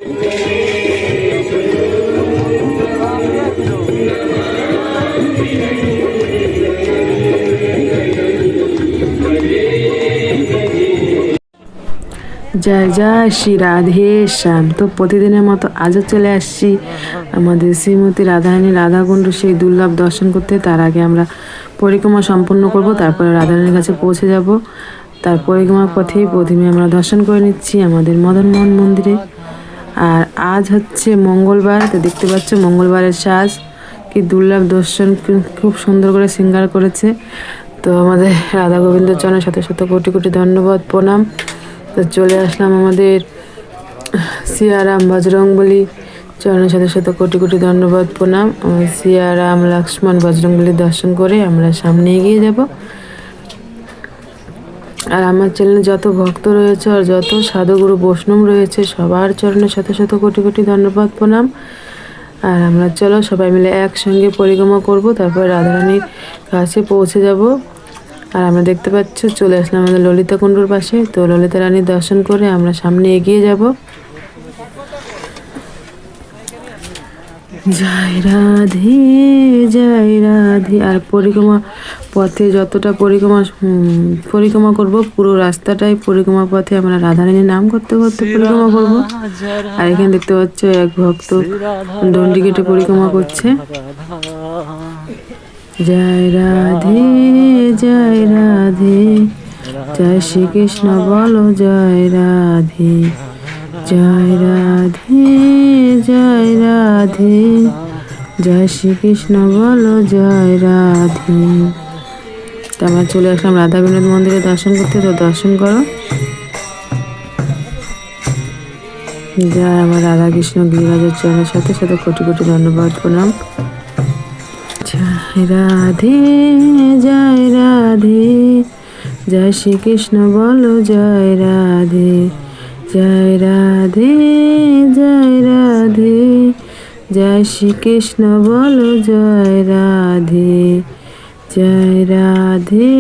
জয় জয় শ্রী রাধে শ্যাম। তো প্রতিদিনের মতো আজও চলে আসছি আমাদের শ্রীমতী রাধারানী রাধাকুণ্ড সেই দুর্লভ দর্শন করতে। তার আগে আমরা পরিক্রমা সম্পন্ন করব, তারপরে রাধারানীর কাছে পৌঁছে যাব। তার পরিক্রমার পথেই প্রথমে আমরা দর্শন করে নিচ্ছি আমাদের মদনমোহন মন্দিরে। আর আজ হচ্ছে মঙ্গলবার, তো দেখতে পাচ্ছ মঙ্গলবারের সাজ কি দুর্লভ দর্শন, খুব সুন্দর করে শৃঙ্গার করেছে। তো আমাদের রাধা গোবিন্দ চরণের সাথে সাথে কোটি কোটি ধন্যবাদ প্রণাম। তো চলে আসলাম আমাদের সিয়ারাম বজরংবলী চরণের সাথে সাথে কোটি কোটি ধন্যবাদ প্রণাম। সিয়ারাম লক্ষ্মণ বজরংবলী দর্শন করে আমরা সামনে এগিয়ে যাব। আর আমার চ্যানেলে যত ভক্ত রয়েছে আর যত সাধুগুরু বৈষ্ণব রয়েছে সবার চরণের সাথে সাথে কোটি কোটি ধন্যবাদ প্রণাম। আর আমরা চলো সবাই মিলে একসঙ্গে পরিক্রমা করব, তারপর রাধারানীর কাছে পৌঁছে যাব। আর আমরা দেখতে পাচ্ছ চলে আসলাম আমাদের ললিতা কুণ্ডুর পাশে। তো ললিতা রানীর দর্শন করে আমরা সামনে এগিয়ে যাব। জয় রাধে জয় রাধে। আর পরিক্রমা পথে যতটা পরিক্রমা করব পুরো রাস্তাটাই পরিক্রমা পথে আমরা রাধারানীর নাম করতে করতে পরিক্রমা করব। আর এখানে দেখতে পাচ্ছ এক ভক্ত দণ্ডি কেটে পরিক্রমা করছে। জয় রাধে জয় রাধে, জয় শ্রীকৃষ্ণ বলো জয় রাধে। জয় রাধে জয় রাধে, জয় শ্রীকৃষ্ণ বলো জয় রাধে। তো আমরা চলে আসলাম রাধা বিনোদ মন্দিরে দর্শন করতে। তো দর্শন করো। জয় আমার রাধা কৃষ্ণ গিরিরাজের চরণের সাথে সাথে কোটি কোটি ধন্যবাদ প্রণাম। জয় রাধে জয় রাধে, জয় শ্রীকৃষ্ণ বলো জয় রাধে। জয় রাধে জয় রাধে, জয় শ্রীকৃষ্ণ বলো জয় রাধে। জয় রাধে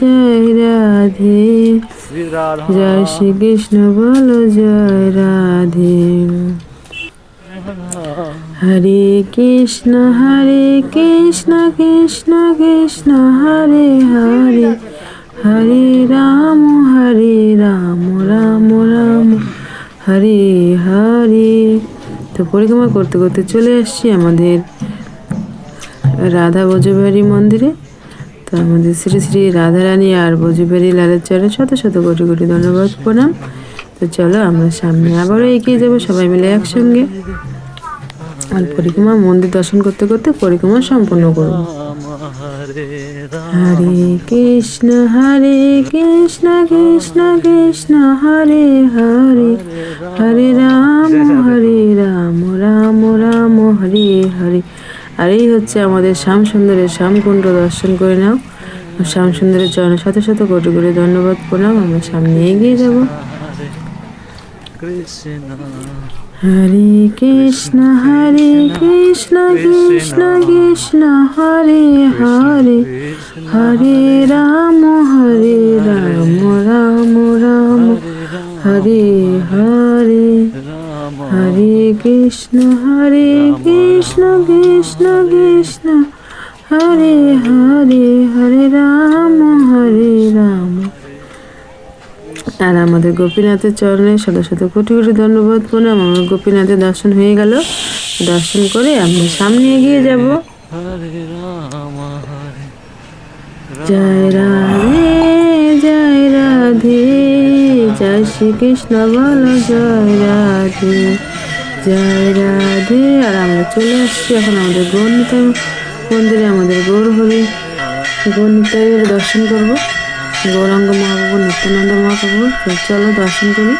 জয় রাধে, জয় শ্রীকৃষ্ণ বলো জয় রাধে। হরে কৃষ্ণ কৃষ্ণ কৃষ্ণ হরে হরে, হরে রাম রাম রাম হরে হরে। তো পরিক্রমা করতে করতে চলে আসছি আমাদের রাধা ব্রজবিহারী মন্দিরে। তো আমাদের শ্রী শ্রী রাধারানী আর ব্রজবিহারী লালের চরণে শত শত কোটি কোটি ধন্যবাদ প্রণাম। তো চলো আমরা সামনে আবারও এগিয়ে যাব সবাই মিলে একসঙ্গে। আর পরিক্রমা মন্দির দর্শন করতে করতে পরিক্রমা সম্পন্ন করব। হরে কৃষ্ণ কৃষ্ণ কৃষ্ণ হরে হরে, হরে রাম রাম রাম হরে হরে। আর এই হচ্ছে আমাদের শ্যাম সুন্দরের শ্যামকুণ্ড দর্শন করে নাও। শ্যাম সুন্দরের চরণের সাথে সাথে কোটি কোটি ধন্যবাদ প্রণাম। আমরা সামনে এগিয়ে যাব। হরে কৃষ্ণ কৃষ্ণ কৃষ্ণ হরে হরে, হরে রাম রাম রাম হরে হরে। হরে কৃষ্ণ কৃষ্ণ কৃষ্ণ হরে হরে, হরে রাম রাম। আর আমাদের গোপীনাথের চরণে শত শত কোটি কোটি ধন্যবাদ প্রণাম। আমার গোপীনাথের দর্শন হয়ে গেল। দর্শন করে আমরা সামনে এগিয়ে যাব। জয় রাধে জয় রাধে, জয় শ্রীকৃষ্ণ বলো জয় রাধে। জয় রাধে। আর আমরা চলে আসছি এখন আমাদের গৌরনিতাই মন্দিরে। আমাদের গৌরনিতাইয়ের দর্শন করব। গৌরাঙ্গ মহাপ্রভু নিত্যানন্দ মহাপ্রভু। চলো দর্শন করি।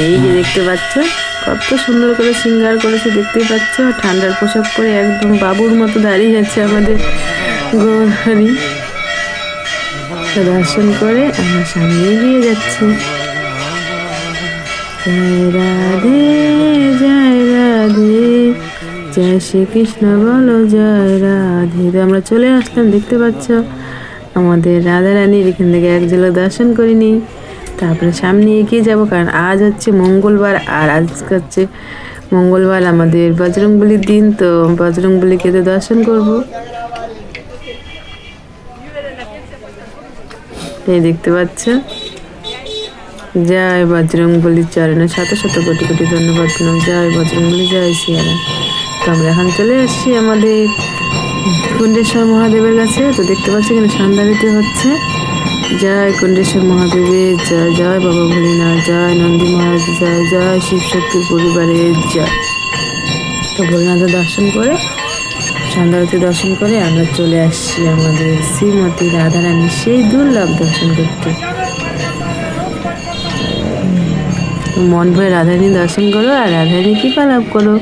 এই যে দেখতে পাচ্ছ কত সুন্দর করে শৃঙ্গার করেছে, দেখতেই পাচ্ছ। ঠান্ডার পোশাক পরে একদম বাবুর মতো দাঁড়িয়ে আছে আমাদের গৌরহরি। দর্শন করে আমরা সামনে এগিয়ে যাচ্ছি। জয় রাধে জয় রাধে, জয় শ্রীকৃষ্ণ বলো জয় রাধে। আমরা চলে আসলাম, দেখতে পাচ্ছ আমাদের রাধারানীর এখান থেকে এক ঝলক দর্শন করিনি। তারপরে সামনে এগিয়ে যাব, কারণ আজ হচ্ছে মঙ্গলবার, আর আজকে হচ্ছে মঙ্গলবার আমাদের বজরংবলির দিন। তো বজরংবলিকে তো দর্শন করব। এই দেখতে পাচ্ছ, জয় বজরংবলির চরণে শত শত কোটি কোটি ধন্যবাদ প্রণাম। জয় বজরংবলি, জয় সিয়ারাম। তো আমরা এখন চলে এসেছি আমাদের কুণ্ডেশ্বর মহাদেবের কাছে। তো দেখতে পাচ্ছি এখানে সন্ধ্যা দিতে হচ্ছে। জয় কুণ্ডেশ্বর মহাদেবের জয়, জয় বাবা ভোলেনাথ, জয় নন্দী মহারাজ, জয় জয় শিব শক্তির পরিবারের জয়। তো ভোলেনাথের দর্শন করে, সন্ধ্যারতি দর্শন করে আমরা চলে আসছি আমাদের শ্রীমতী রাধারানীর সেই দুর্লভ দর্শন করতে। মন ভরে রাধারানী দর্শন করো আর রাধারানী কৃপা লাভ করো।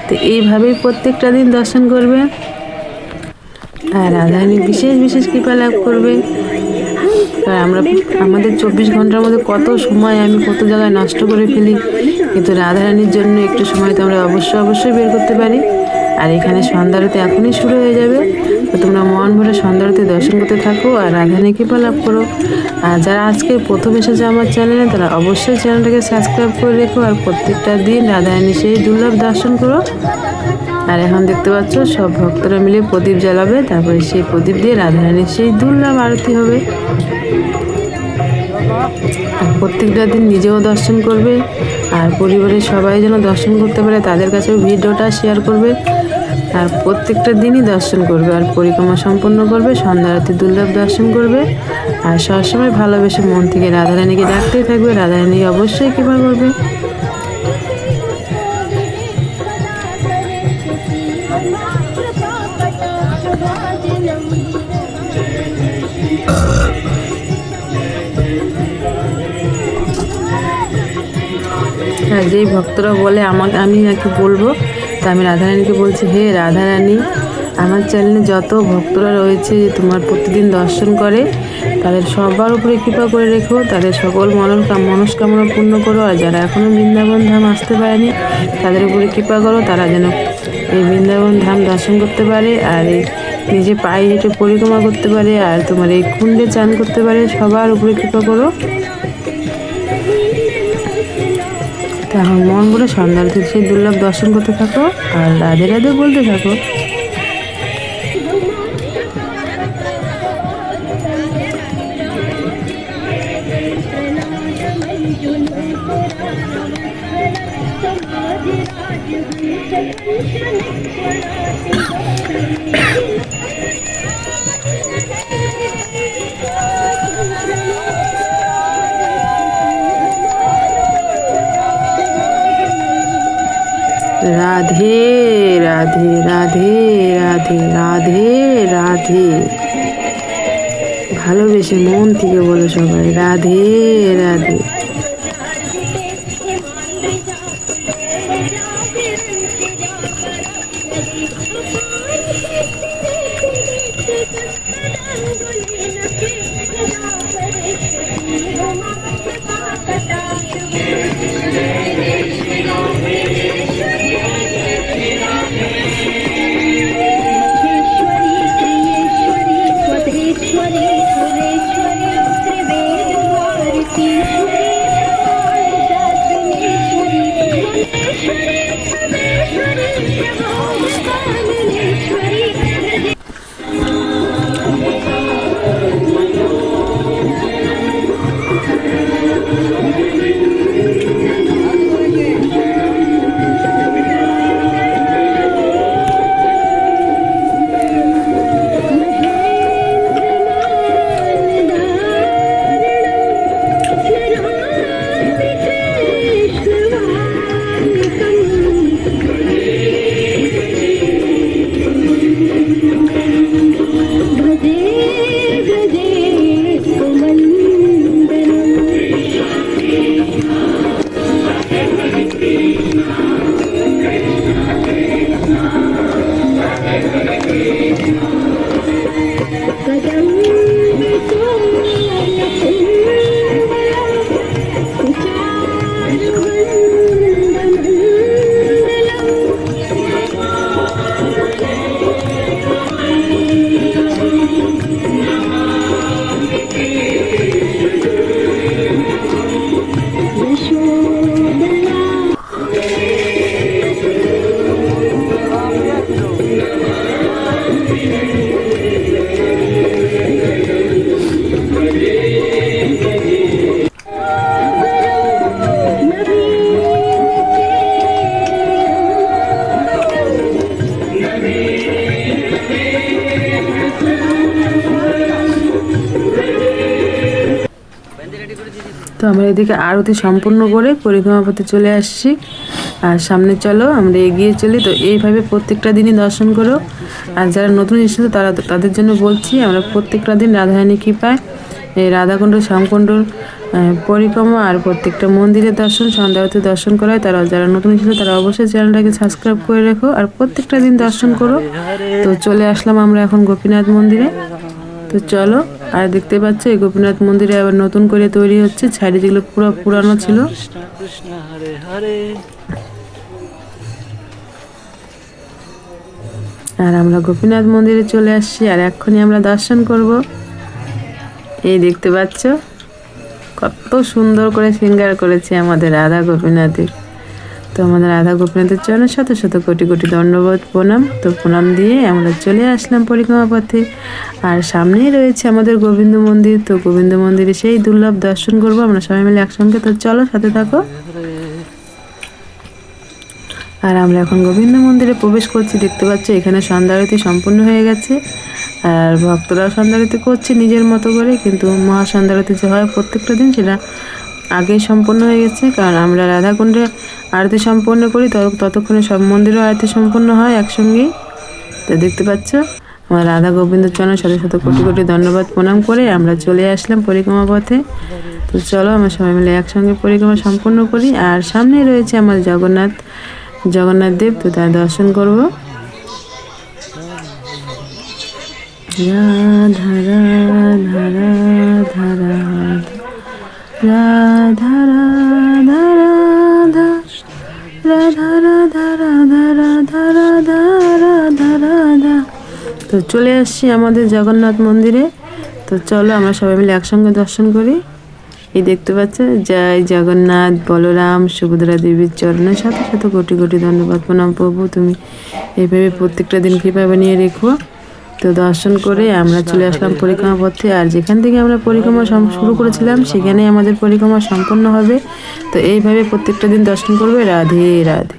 তো এইভাবেই প্রত্যেকটা দিন দর্শন করবে আর রাধারানী বিশেষ বিশেষ কৃপা লাভ করবে। আর আমাদের 24 ঘন্টার মধ্যে কত সময় আমি কত জায়গায় নষ্ট করে ফেলি, কিন্তু রাধারানীর জন্য একটু সময় তো আমরা অবশ্যই বের করতে পারি। আর এখানে সন্ধ্যারতি এখনই শুরু হয়ে যাবে। তো তোমরা মন ভরে সন্ধ্যারতি দর্শন করতে থাকো আর রাধারানী কৃপা লাভ করো। আর যারা আজকে প্রথম এসেছে আমার চ্যানেলে, তারা অবশ্যই চ্যানেলটাকে সাবস্ক্রাইব করে রেখো আর প্রত্যেকটা দিন রাধারানী সেই দুর্লভ দর্শন করো। আর এখন দেখতে পাচ্ছ সব ভক্তরা মিলে প্রদীপ জ্বালাবে, তারপরে সেই প্রদীপ দিয়ে রাধারানীর সেই দুর্লভ আরতি হবে। আর প্রত্যেকটা দিন নিজেও দর্শন করবে আর পরিবারের সবাই যেন দর্শন করতে পারে তাদের কাছেও ভিডিওটা শেয়ার করবে। আর প্রত্যেকটা দিনই দর্শন করবে আর পরিক্রমা সম্পন্ন করবে, সন্ধ্যা আরতি দুর্লভ দর্শন করবে। আর সবসময় ভালোবেসে মন থেকে রাধারানীকে ডাকতেই থাকবে, রাধারানী অবশ্যই কৃপা করবে। আর যেই ভক্তরা বলে আমি নাকি বলবো, তা আমি রাধারানীকে বলছি, হে রাধারানী, আমার চ্যানেলে যত ভক্তরা রয়েছে যে তোমার প্রতিদিন দর্শন করে, তাদের সবার উপরে কৃপা করে রেখো, তাদের সকল মনস্কামনা পূর্ণ করো। আর যারা এখনও বৃন্দাবন ধাম আসতে পারেনি, তাদের উপরে কৃপা করো, তারা যেন এই বৃন্দাবন ধাম দর্শন করতে পারে আর এই নিজে পায়ে হেঁটে পরিক্রমা করতে পারে আর তোমার এই কুণ্ডে চান করতে পারে। সবার উপরে কৃপা করো। এখন মন ভরে সন্ধ্যার সেই দুর্লভ দর্শন করতে থাকো আর রাধে রাধে বলতে থাকো। রাধে রাধে রাধে রাধে রাধে রাধে, ভালোবেসে মন থেকে বলো সবাই রাধে রাধে। তো আমরা এদিকে আরতি সম্পূর্ণ করে পরিক্রমা পথে চলে আসছি। আর সামনে চলো আমরা এগিয়ে চলি। তো এইভাবে প্রত্যেকটা দিনই দর্শন করো। আর যারা নতুন এসেছে তাদের জন্য বলছি, আমরা প্রত্যেকটা দিন রাধারানী কৃপায় এই রাধাকুণ্ড শ্যামকুণ্ডর পরিক্রমা আর প্রত্যেকটা মন্দিরের দর্শন, সন্ধ্যা আরতি দর্শন করায়। তারা যারা নতুন এসেছে তারা অবশ্যই চ্যানেলটাকে সাবস্ক্রাইব করে রেখো আর প্রত্যেকটা দিন দর্শন করো। তো চলে আসলাম আমরা এখন গোপীনাথ মন্দিরে। তো চলো, আর দেখতে পাচ্ছ এই গোপীনাথ মন্দিরে আবার নতুন করে তৈরি হচ্ছে, সাইডে যেগুলো পুরো পুরানো ছিল। আর আমরা গোপীনাথ মন্দিরে চলে আসছি আর এক্ষুনি আমরা দর্শন করব। এই দেখতে পাচ্ছ কত সুন্দর করে শৃঙ্গার করেছে আমাদের রাধা গোপীনাথের। তো আমাদের রাধা গোপীনাথের চরণে শত শত কোটি কোটি দণ্ডবোধ প্রণাম। তো প্রণাম দিয়ে আমরা চলে আসলাম পরিক্রমা পথে। আর সামনেই রয়েছে আমাদের গোবিন্দ মন্দির। তো গোবিন্দ মন্দিরে সেই দুর্লভ দর্শন করব আমরা সবাই মিলে একসঙ্গে। তো চলো সাথে থাকো। আর আমরা এখন গোবিন্দ মন্দিরে প্রবেশ করছি। দেখতে পাচ্ছ এখানে সন্ধ্যা আরতি সম্পূর্ণ হয়ে গেছে আর ভক্তরাও সন্ধ্যা আরতি করছে নিজের মতো করে। কিন্তু মহাসন্ধ্যা আরতি যে হয় প্রত্যেকটা দিন সেটা আগেই সম্পন্ন হয়ে গেছে, কারণ আমরা রাধাকুণ্ডে আরতি সম্পন্ন করি ততক্ষণে সব মন্দিরেও আরতি সম্পন্ন হয় একসঙ্গেই। তো দেখতে পাচ্ছ আমার রাধা গোবিন্দ চরণে শত শত কোটি কোটি ধন্যবাদ প্রণাম করে আমরা চলে আসলাম পরিক্রমা পথে। তো চলো আমরা সবাই মিলে একসঙ্গে পরিক্রমা সম্পন্ন করি। আর সামনেই রয়েছে আমার জগন্নাথ দেব। তো তার দর্শন করব। রাধা রাধা রাধা রাধা রাধা রাধা রাধা রাধা রাধা রাধা রাধা রাধা। তো চলে আসছি আমাদের জগন্নাথ মন্দিরে। তো চলো আমরা সবাই মিলে একসঙ্গে দর্শন করি। এই দেখতে পাচ্ছ জয় জগন্নাথ বলরাম সুভদ্রা দেবীর চরণে শত শত কোটি কোটি ধন্যবাদ প্রণাম। প্রভু তুমি এইভাবে প্রত্যেকটা দিন কৃপা বানিয়ে রেখো। তো দর্শন করে আমরা চলে আসলাম পরিক্রমা পথে। আর যেখান থেকে আমরা পরিক্রমা শুরু করেছিলাম সেখানেই আমাদের পরিক্রমা সম্পন্ন হবে। তো এইভাবে প্রত্যেকটা দিন দর্শন করবে। রাধে রাধে।